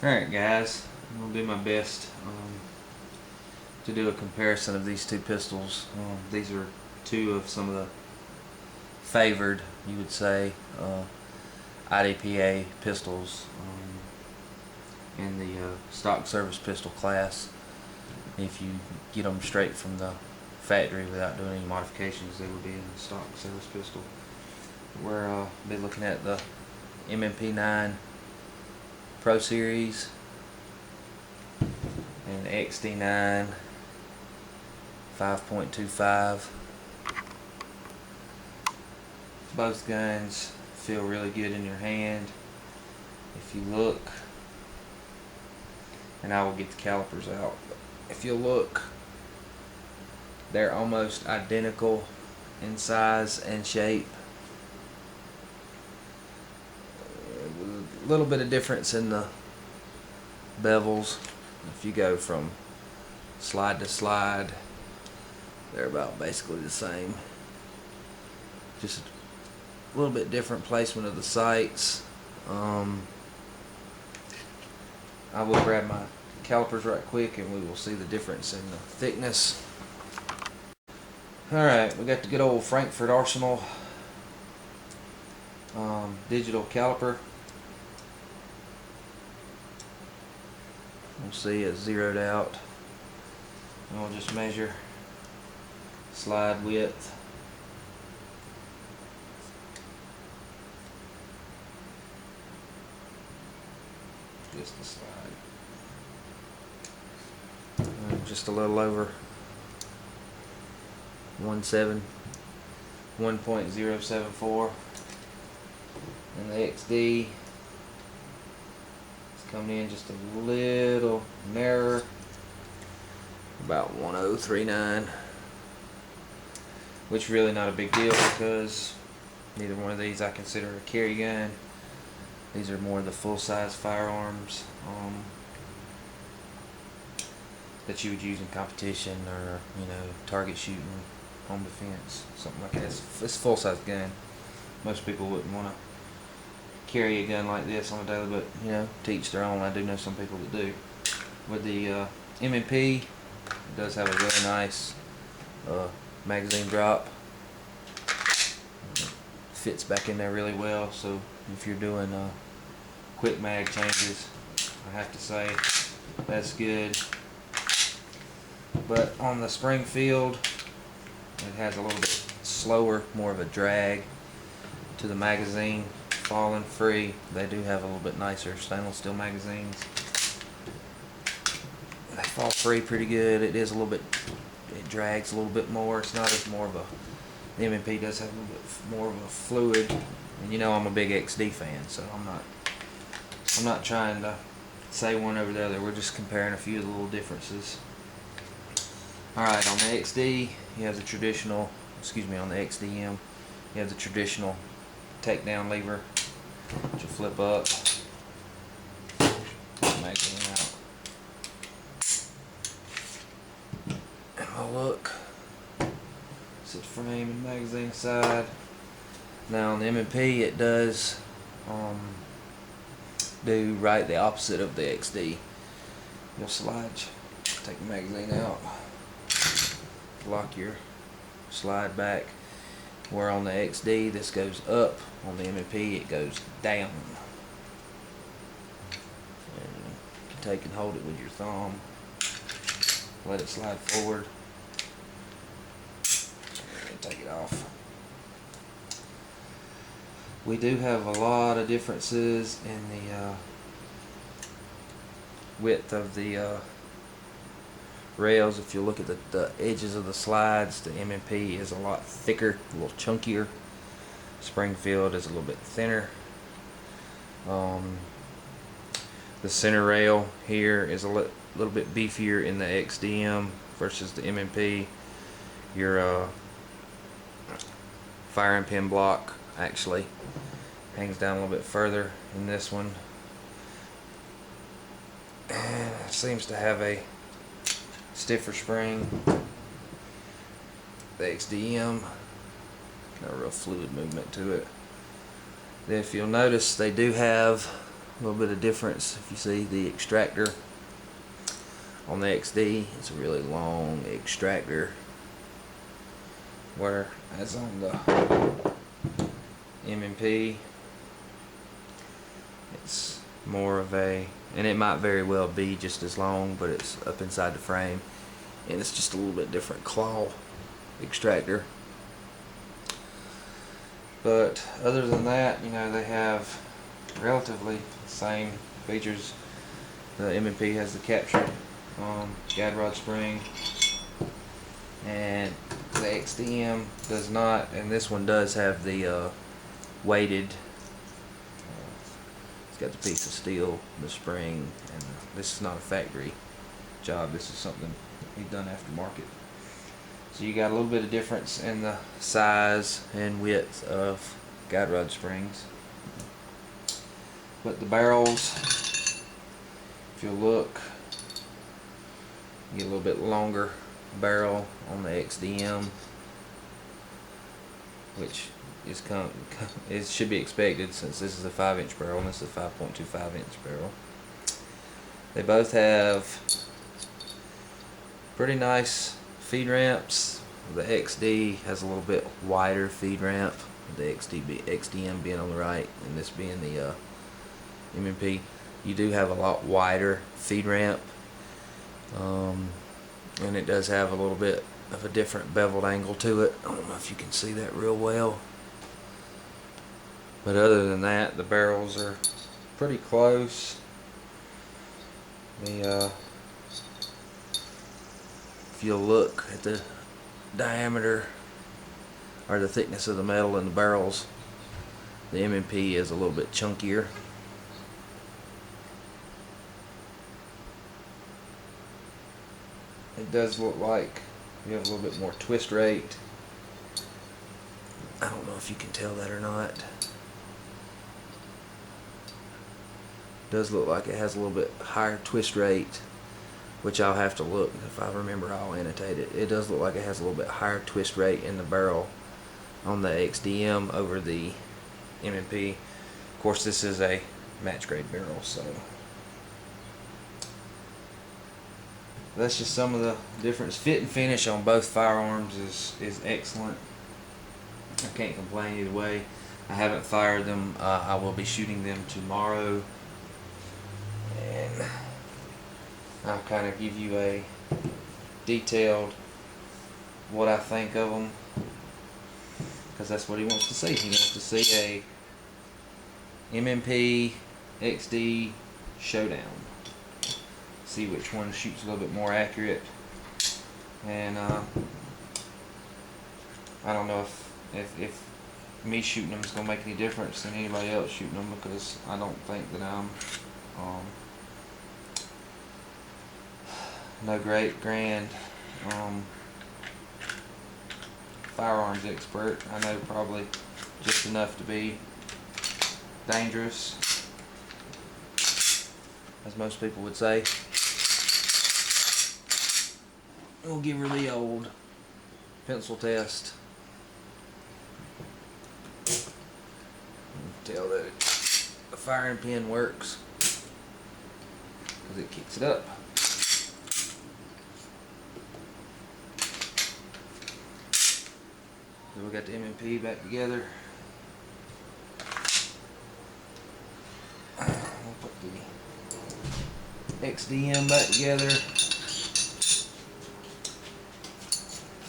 Alright guys, I'm going to do my best to do a comparison of these two pistols. These are two of some of the favored, you would say, IDPA pistols in the stock service pistol class. If you get them straight from the factory without doing any modifications, they would be in the stock service pistol. We're be looking at the M&P9 Pro Series and the XDM 5.25. Both guns feel really good in your hand. If you look, and I will get the calipers out, if you look, they're almost identical in size and shape. A little bit of difference in the bevels. If you go from slide to slide, they're about basically the same. Just a little bit different placement of the sights. I will grab my calipers right quick and we will see the difference in the thickness. Alright, we got the good old Frankfurt Arsenal digital caliper. We'll see it's zeroed out, and we'll just measure slide width. Just the slide. Just a little over 1.074, and the XD is coming in just a little narrower, about 1039, which really not a big deal because neither one of these I consider a carry gun. These are more the full-size firearms that you would use in competition, or target shooting, home defense, something like that. It's a full-size gun. Most people wouldn't want to carry a gun like this on a daily, but to each their own. I do know some people that do. With the M&P, it does have a really nice magazine drop. Fits back in there really well, so if you're doing quick mag changes, I have to say that's good. But on the Springfield, it has a little bit slower, more of a drag to the magazine falling free. They do have a little bit nicer stainless steel magazines. They fall free pretty good. It is a little bit, it drags a little bit more. It's not as more of a, the M&P does have a little bit more of a fluid. And I'm a big XD fan, so I'm not trying to say one over the other. We're just comparing a few of the little differences. Alright, on the XD, you have the traditional, on the XDM, you have the traditional takedown lever, which will flip up, magazine out. And we'll look, sit frame and magazine side. Now on the M&P, it does do right the opposite of the XD. You'll slide, take the magazine out, lock your slide back. Where on the XD this goes up, on the M&P it goes down. And you can take and hold it with your thumb, let it slide forward, and take it off. We do have a lot of differences in the width of the rails. If you look at the edges of the slides, the M&P is a lot thicker, a little chunkier. Springfield is a little bit thinner. The center rail here is a little bit beefier in the XDM versus the M&P. Your firing pin block actually hangs down a little bit further in this one, and it seems to have a stiffer spring. The XDM, got a real fluid movement to it. Then if you'll notice, they do have A little bit of difference. If you see the extractor on the XD, it's a really long extractor, whereas on the M&P it's more of a, and it might very well be just as long, but it's up inside the frame and it's just a little bit different claw extractor. But other than that, you know, they have relatively the same features. The M&P has the captured guide rod spring, and the XDM does not, and this one does have the weighted, it's got the piece of steel, the spring, and this is not a factory job, this is something he's done aftermarket. So you got a little bit of difference in the size and width of guide rod springs. But the barrels, if you look, you get a little bit longer barrel on the XDM, which is it should be expected since this is a 5-inch barrel and this is a 5.25-inch barrel. They both have pretty nice feed ramps. The XD has a little bit wider feed ramp, the XDM being on the right and this being the M&P. You do have a lot wider feed ramp, and it does have a little bit of a different beveled angle to it. I don't know if you can see that real well, but other than that, the barrels are pretty close. If you look at the diameter or the thickness of the metal in the barrels, the M&P is a little bit chunkier. It does look like you have a little bit more twist rate. I don't know if you can tell that or not. It does look like it has a little bit higher twist rate, which I'll have to look. If I remember, I'll annotate it. It does look like it has a little bit higher twist rate in the barrel on the XDM over the M&P. Of course, this is a match grade barrel, so that's just some of the difference. Fit and finish on both firearms is excellent. I can't complain either way. I haven't fired them. I will be shooting them tomorrow, and I'll kind of give you a detailed what I think of them, because that's what he wants to see. He wants to see a M&P XD showdown. See which one shoots a little bit more accurate, and I don't know if me shooting them is going to make any difference than anybody else shooting them, because I don't think that I'm no great grand firearms expert. I know probably just enough to be dangerous, as most people would say. We'll give her the old pencil test. Tell that the firing pin works because it kicks it up. So we got the M&P back together. We'll put the XDM back together.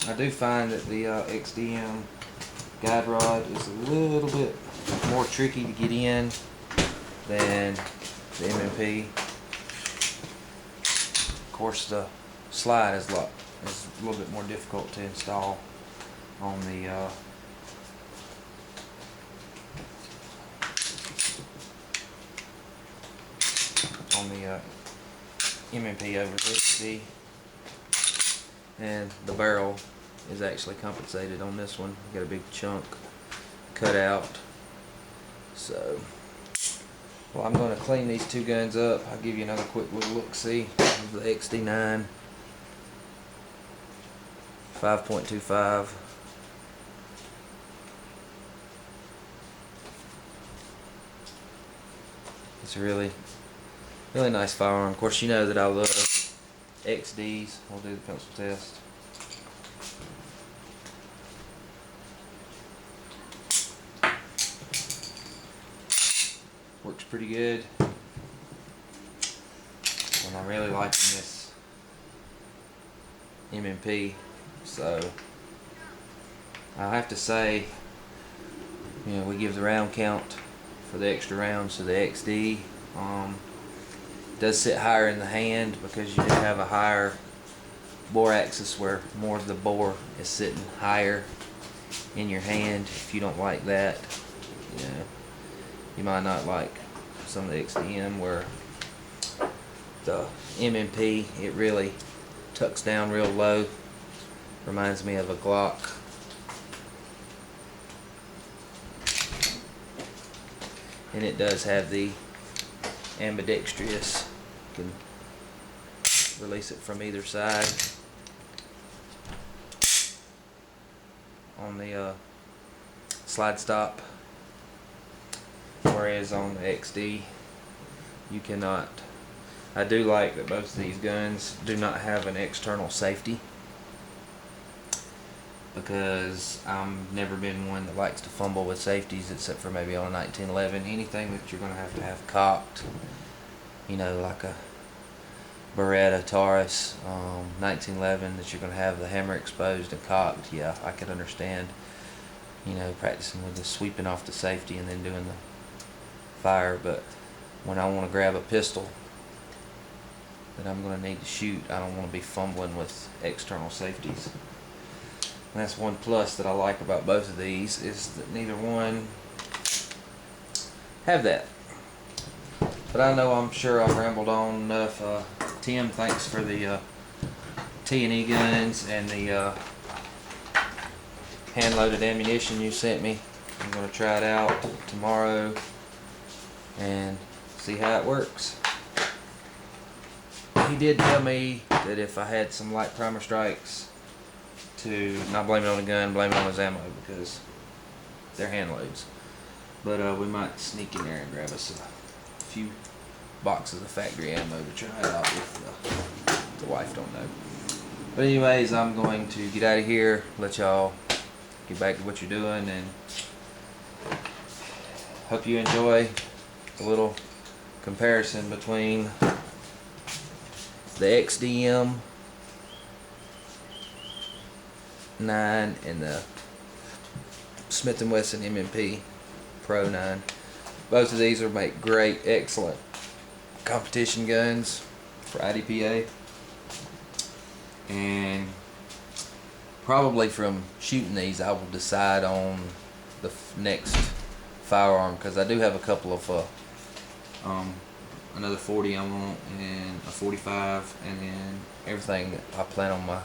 I do find that the XDM guide rod is a little bit more tricky to get in than the M&P. Of course, the slide is a little bit more difficult to install on the M&P over the XD, and the barrel is actually compensated on this one. Got a big chunk cut out. So, well, I'm going to clean these two guns up. I'll give you another quick little look-see of the XD9 5.25. It's a really nice firearm. Of course, you know that I love XDs. We'll do the pencil test. Works pretty good. And I'm really liking this M&P. So I have to say, you know, we give the round count for the extra rounds to the XD. Does sit higher in the hand because you do have a higher bore axis where more of the bore is sitting higher in your hand. If you don't like that, you know, you might not like some of the XDM where the M&P, it really tucks down real low. Reminds me of a Glock. And it does have the ambidextrous. You can release it from either side on the slide stop, whereas on the XD you cannot. I do like that both of these guns do not have an external safety, because I've never been one that likes to fumble with safeties, except for maybe on a 1911. Anything that you're going to have cocked, you know, like a Beretta Taurus 1911, that you're going to have the hammer exposed and cocked, yeah, I could understand, you know, practicing with the sweeping off the safety and then doing the fire. But when I want to grab a pistol that I'm going to need to shoot, I don't want to be fumbling with external safeties. And that's one plus that I like about both of these, is that neither one have that. But I know, I'm sure I've rambled on enough. Tim, thanks for the T&E guns and the hand-loaded ammunition you sent me. I'm going to try it out tomorrow and see how it works. He did tell me that if I had some light primer strikes, to not blame it on the gun, blame it on his ammo, because they're hand loads. But we might sneak in there and grab us a few boxes of factory ammo to try it out if the wife don't know. But anyways, I'm going to get out of here, let y'all get back to what you're doing, and hope you enjoy a little comparison between the XDM 9 and the Smith & Wesson M&P Pro 9. Both of these will make great, excellent competition guns for IDPA, and probably from shooting these I will decide on the next firearm, because I do have a couple of another 40 I want, and a 45, and then everything that I plan on my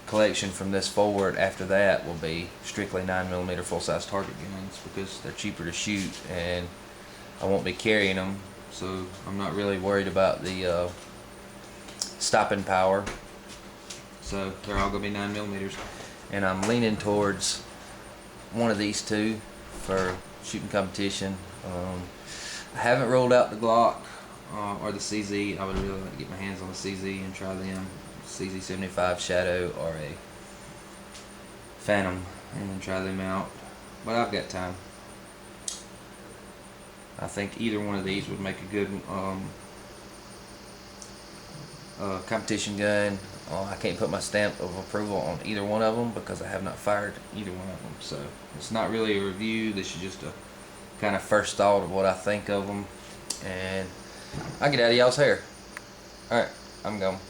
collection from this forward after that will be strictly 9mm full-size target guns, because they're cheaper to shoot and I won't be carrying them, so I'm not really worried about the stopping power. So they're all going to be 9mm, and I'm leaning towards one of these two for shooting competition. I haven't rolled out the Glock or the CZ. I would really like to get my hands on the CZ and try them. CZ75 Shadow or a Phantom, and try them out. But I've got time. I think either one of these would make a good competition gun. I can't put my stamp of approval on either one of them because I have not fired either one of them. So it's not really a review. This is just a kind of first thought of what I think of them. And I'll get out of y'all's hair. Alright, I'm going.